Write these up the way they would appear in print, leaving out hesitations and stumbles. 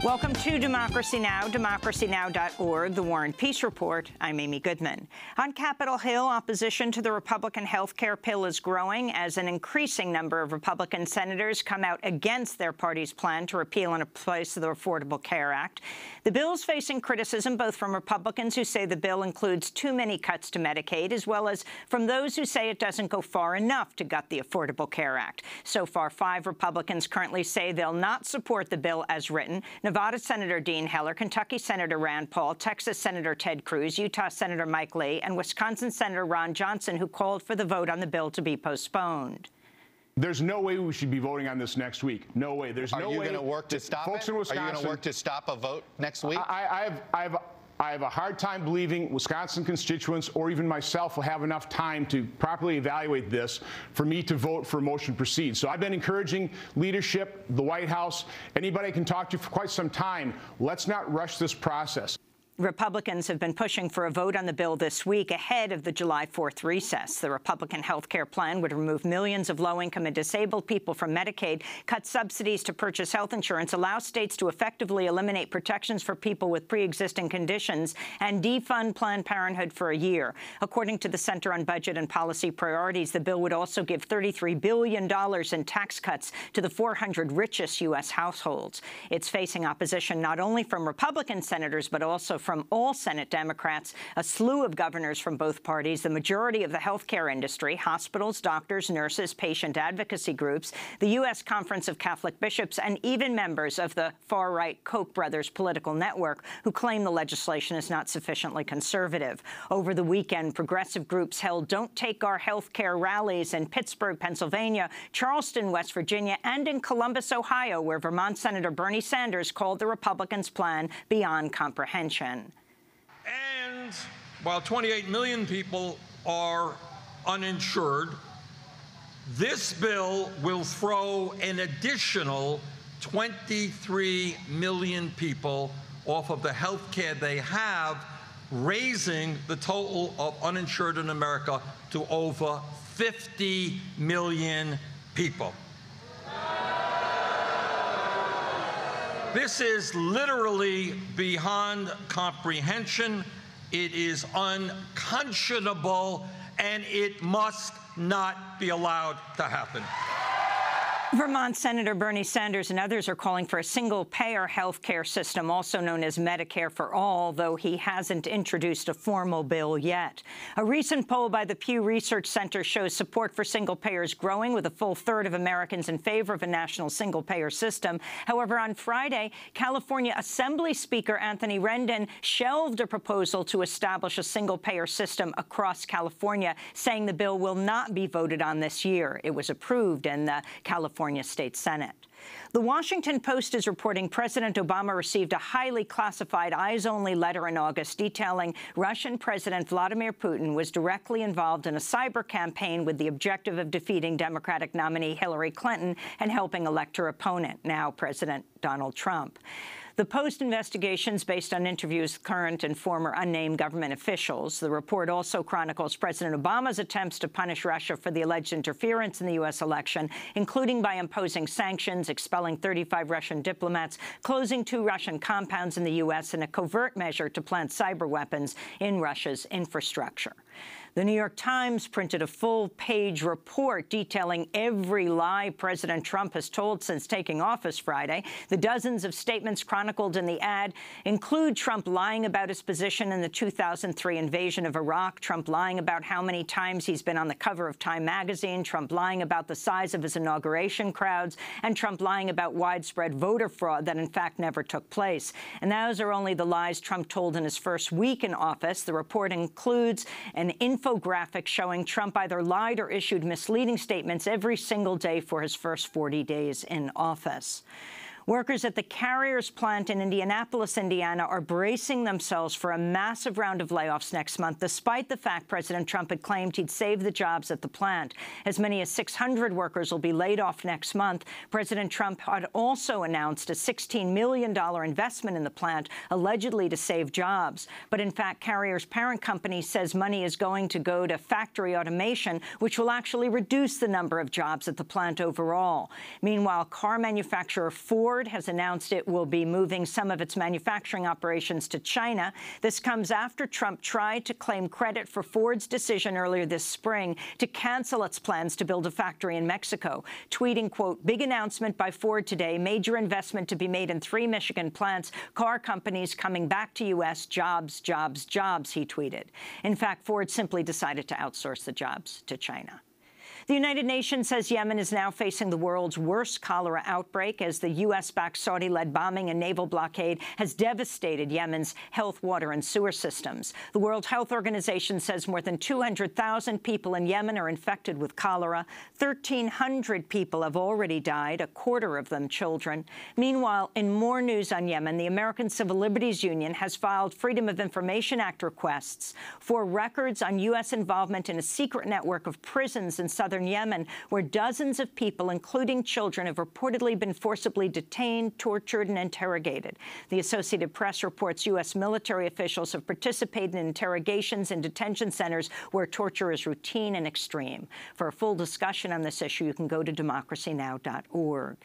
Welcome to Democracy Now!, democracynow.org, The War and Peace Report. I'm Amy Goodman. On Capitol Hill, opposition to the Republican health care bill is growing as an increasing number of Republican senators come out against their party's plan to repeal and replace the Affordable Care Act. The bill is facing criticism both from Republicans who say the bill includes too many cuts to Medicaid, as well as from those who say it doesn't go far enough to gut the Affordable Care Act. So far, 5 Republicans currently say they'll not support the bill as written. Nevada Senator Dean Heller, Kentucky Senator Rand Paul, Texas Senator Ted Cruz, Utah Senator Mike Lee, and Wisconsin Senator Ron Johnson, who called for the vote on the bill to be postponed. There's no way we should be voting on this next week. No way. There's no way. Are you going to work to stop folks it? in Wisconsin, Are you going to work to stop a vote next week? I have a hard time believing Wisconsin constituents or even myself will have enough time to properly evaluate this for me to vote for a motion to proceed. So I've been encouraging leadership, the White House, anybody I can talk to for quite some time. Let's not rush this process. Republicans have been pushing for a vote on the bill this week ahead of the July 4th recess. The Republican health care plan would remove millions of low-income and disabled people from Medicaid, cut subsidies to purchase health insurance, allow states to effectively eliminate protections for people with pre-existing conditions, and defund Planned Parenthood for a year. According to the Center on Budget and Policy Priorities, the bill would also give $33 billion in tax cuts to the 400 richest U.S. households. It's facing opposition not only from Republican senators, but also from all Senate Democrats, a slew of governors from both parties, the majority of the healthcare industry, hospitals, doctors, nurses, patient advocacy groups, the U.S. Conference of Catholic Bishops, and even members of the far-right Koch brothers political network who claim the legislation is not sufficiently conservative. Over the weekend, progressive groups held Don't Take Our Healthcare rallies in Pittsburgh, Pennsylvania, Charleston, West Virginia, and in Columbus, Ohio, where Vermont Senator Bernie Sanders called the Republicans' plan beyond comprehension. And while 28 million people are uninsured, this bill will throw an additional 23 million people off of the health care they have, raising the total of uninsured in America to over 50 million people. This is literally beyond comprehension. It is unconscionable, and it must not be allowed to happen. Vermont Senator Bernie Sanders and others are calling for a single-payer health care system, also known as Medicare for All, though he hasn't introduced a formal bill yet. A recent poll by the Pew Research Center shows support for single payers growing, with a full third of Americans in favor of a national single-payer system. However, on Friday, California Assembly Speaker Anthony Rendon shelved a proposal to establish a single-payer system across California, saying the bill will not be voted on this year. It was approved in the California State Senate. The Washington Post is reporting President Obama received a highly classified eyes-only letter in August detailing Russian President Vladimir Putin was directly involved in a cyber campaign with the objective of defeating Democratic nominee Hillary Clinton and helping elect her opponent, now President Donald Trump. The Post investigations based on interviews with current and former unnamed government officials. The report also chronicles President Obama's attempts to punish Russia for the alleged interference in the U.S. election, including by imposing sanctions, expelling 35 Russian diplomats, closing 2 Russian compounds in the U.S., and a covert measure to plant cyber weapons in Russia's infrastructure. The New York Times printed a full-page report detailing every lie President Trump has told since taking office Friday. The dozens of statements chronicled in the ad include Trump lying about his position in the 2003 invasion of Iraq, Trump lying about how many times he's been on the cover of Time magazine, Trump lying about the size of his inauguration crowds, and Trump lying about widespread voter fraud that, in fact, never took place. And those are only the lies Trump told in his first week in office. The report includes an infographic showing Trump either lied or issued misleading statements every single day for his first 40 days in office. Workers at the Carriers plant in Indianapolis, Indiana, are bracing themselves for a massive round of layoffs next month, despite the fact President Trump had claimed he'd save the jobs at the plant. As many as 600 workers will be laid off next month. President Trump had also announced a $16 million investment in the plant, allegedly to save jobs. But in fact, Carrier's parent company says money is going to go to factory automation, which will actually reduce the number of jobs at the plant overall. Meanwhile, car manufacturer Ford Ford has announced it will be moving some of its manufacturing operations to China. This comes after Trump tried to claim credit for Ford's decision earlier this spring to cancel its plans to build a factory in Mexico, tweeting, quote, "Big announcement by Ford today, major investment to be made in 3 Michigan plants, car companies coming back to U.S., jobs, jobs, jobs," he tweeted. In fact, Ford simply decided to outsource the jobs to China. The United Nations says Yemen is now facing the world's worst cholera outbreak as the U.S.-backed Saudi-led bombing and naval blockade has devastated Yemen's health, water, and sewer systems. The World Health Organization says more than 200,000 people in Yemen are infected with cholera. 1,300 people have already died, a quarter of them children. Meanwhile, in more news on Yemen, the American Civil Liberties Union has filed Freedom of Information Act requests for records on U.S. involvement in a secret network of prisons in southern Yemen, where dozens of people, including children, have reportedly been forcibly detained, tortured, and interrogated. The Associated Press reports U.S. military officials have participated in interrogations in detention centers where torture is routine and extreme. For a full discussion on this issue, you can go to democracynow.org.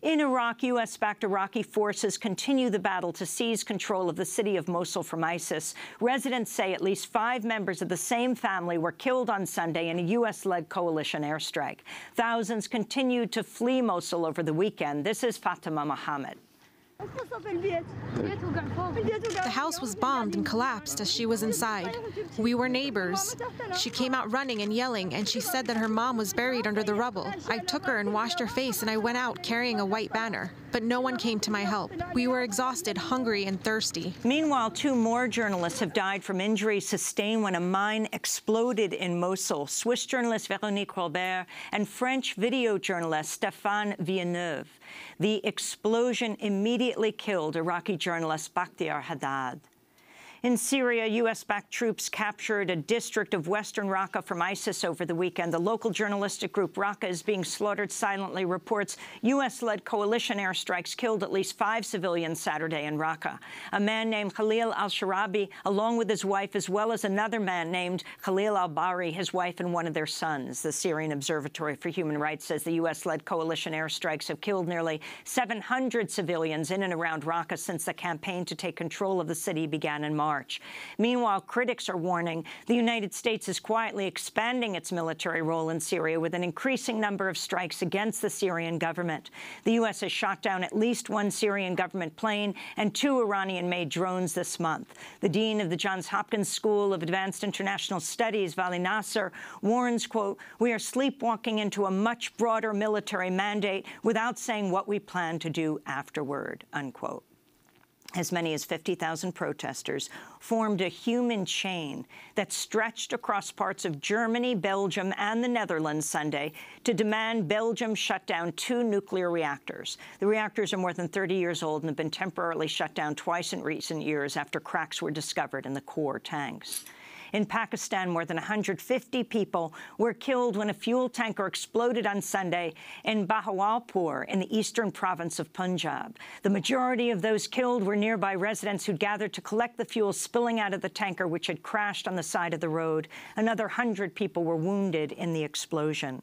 In Iraq, U.S.-backed Iraqi forces continue the battle to seize control of the city of Mosul from ISIS. Residents say at least 5 members of the same family were killed on Sunday in a U.S.-led coalition airstrike. Thousands continued to flee Mosul over the weekend. This is Fatima Mohammed. The house was bombed and collapsed as she was inside. We were neighbors. She came out running and yelling, and she said that her mom was buried under the rubble. I took her and washed her face, and I went out carrying a white banner. But no one came to my help. We were exhausted, hungry, and thirsty. Meanwhile, 2 more journalists have died from injuries sustained when a mine exploded in Mosul. Swiss journalist Véronique Robert and French video journalist Stéphane Villeneuve. The explosion immediately killed Iraqi journalist Bakhtiar Haddad. In Syria, U.S.-backed troops captured a district of western Raqqa from ISIS over the weekend. The local journalistic group Raqqa is being slaughtered silently reports U.S.-led coalition airstrikes killed at least 5 civilians Saturday in Raqqa. A man named Khalil al-Sharabi, along with his wife, as well as another man named Khalil al-Bari, his wife and one of their sons. The Syrian Observatory for Human Rights says the U.S.-led coalition airstrikes have killed nearly 700 civilians in and around Raqqa since the campaign to take control of the city began in March. Meanwhile, critics are warning the United States is quietly expanding its military role in Syria with an increasing number of strikes against the Syrian government. The U.S. has shot down at least 1 Syrian government plane and 2 Iranian-made drones this month. The dean of the Johns Hopkins School of Advanced International Studies, Vali Nasser, warns, quote, "We are sleepwalking into a much broader military mandate without saying what we plan to do afterward," unquote. As many as 50,000 protesters formed a human chain that stretched across parts of Germany, Belgium, and the Netherlands Sunday to demand Belgium shut down 2 nuclear reactors. The reactors are more than 30 years old and have been temporarily shut down twice in recent years after cracks were discovered in the core tanks. In Pakistan, more than 150 people were killed when a fuel tanker exploded on Sunday in Bahawalpur in the eastern province of Punjab. The majority of those killed were nearby residents who'd gathered to collect the fuel spilling out of the tanker, which had crashed on the side of the road. Another 100 people were wounded in the explosion.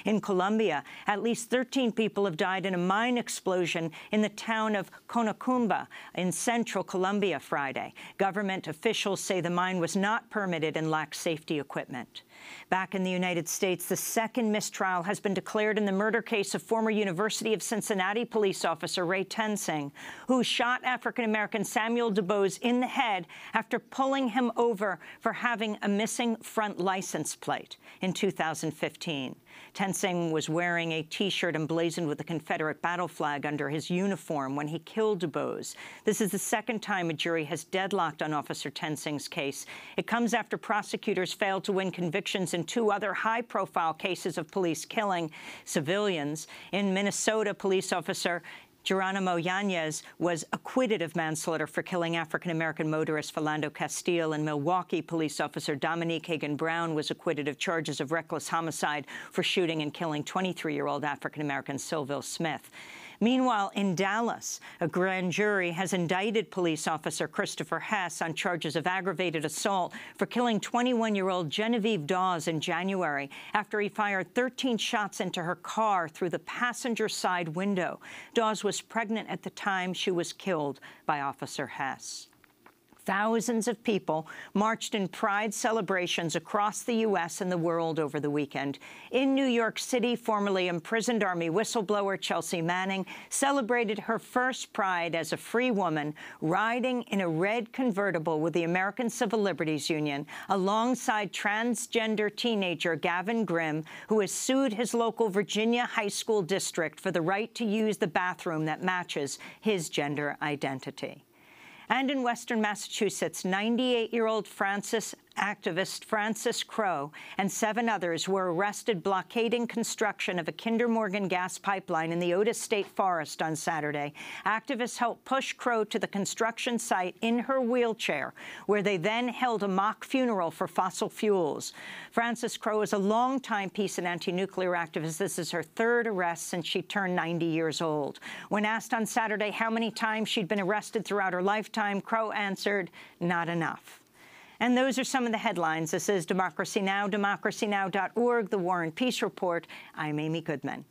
In Colombia, at least 13 people have died in a mine explosion in the town of Conakumba in central Colombia Friday. Government officials say the mine was not permitted and lacked safety equipment. Back in the United States, the second mistrial has been declared in the murder case of former University of Cincinnati police officer Ray Tensing, who shot African-American Samuel DuBose in the head after pulling him over for having a missing front license plate in 2015. Tensing was wearing a T-shirt emblazoned with the Confederate battle flag under his uniform when he killed DuBose. This is the second time a jury has deadlocked on Officer Tensing's case. It comes after prosecutors failed to win convictions in 2 other high-profile cases of police killing civilians. In Minnesota, police officer Geronimo Yanez was acquitted of manslaughter for killing African-American motorist Philando Castile. In Milwaukee, police officer Dominique Hagan Brown was acquitted of charges of reckless homicide for shooting and killing 23-year-old African-American Sylville Smith. Meanwhile, in Dallas, a grand jury has indicted police officer Christopher Hess on charges of aggravated assault for killing 21-year-old Genevieve Dawes in January after he fired 13 shots into her car through the passenger side window. Dawes was pregnant at the time she was killed by Officer Hess. Thousands of people marched in pride celebrations across the U.S. and the world over the weekend. In New York City, formerly imprisoned Army whistleblower Chelsea Manning celebrated her first pride as a free woman, riding in a red convertible with the American Civil Liberties Union, alongside transgender teenager Gavin Grimm, who has sued his local Virginia high school district for the right to use the bathroom that matches his gender identity. And in Western Massachusetts, 98-year-old activist Francis Crowe and 7 others were arrested blockading construction of a Kinder Morgan gas pipeline in the Otis State Forest on Saturday. Activists helped push Crowe to the construction site in her wheelchair, where they then held a mock funeral for fossil fuels. Francis Crowe is a longtime peace and anti-nuclear activist. This is her 3rd arrest since she turned 90 years old. When asked on Saturday how many times she'd been arrested throughout her lifetime, Crowe answered, "Not enough." And those are some of the headlines. This is Democracy Now!, democracynow.org, The War and Peace Report. I'm Amy Goodman.